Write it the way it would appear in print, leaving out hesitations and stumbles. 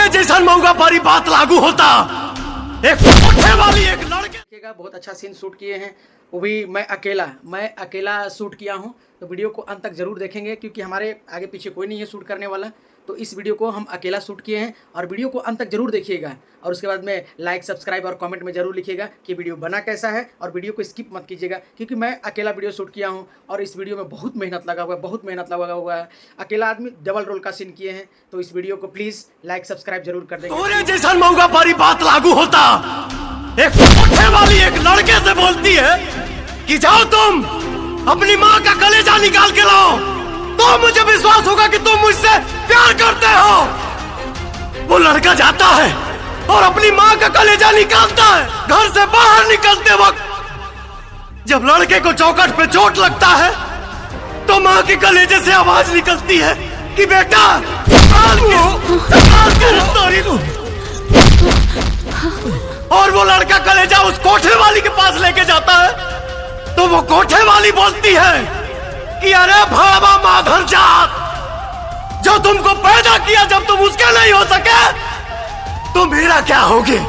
जैसा मौका पारी बात लागू होता। एक कोठे वाली एक लड़के का बहुत अच्छा सीन शूट किए हैं, वो भी मैं अकेला शूट किया हूँ। तो वीडियो को अंत तक जरूर देखेंगे क्योंकि हमारे आगे पीछे कोई नहीं है शूट करने वाला। तो इस वीडियो को हम अकेला शूट किए हैं और वीडियो को अंत तक जरूर देखिएगा। और उसके बाद में लाइक सब्सक्राइब और कमेंट में जरूर लिखिएगा कि वीडियो बना कैसा है। और वीडियो को स्किप मत कीजिएगा क्योंकि मैं अकेला वीडियो शूट किया हूँ और इस वीडियो में बहुत मेहनत लगा हुआ है। अकेला आदमी डबल रोल का सीन किए हैं। तो इस वीडियो को प्लीज़ लाइक सब्सक्राइब जरूर कर देंगे। तोरे जैसा मौका पारी बात लागू होता। एक कोठे वाली एक लड़के से बोलती है कि जाओ तुम अपनी माँ का कलेजा निकाल के लाओ, तो मुझे विश्वास होगा कि तुम मुझसे प्यार करते हो। वो लड़का जाता है और अपनी माँ का कलेजा निकालता है। घर से बाहर निकलते वक्त जब लड़के को चौखट पे चोट लगता है तो माँ के कलेजे से आवाज निकलती है कि बेटा संभाल के रख तोरी। और वो लड़का कलेजा उस कोठे वाली के पास लेके जाता है तो वो कोठे वाली बोलती है कि अरे भावा माधर जात, जो तुमको पैदा किया जब तुम उसके नहीं हो सके तो मेरा क्या होगे।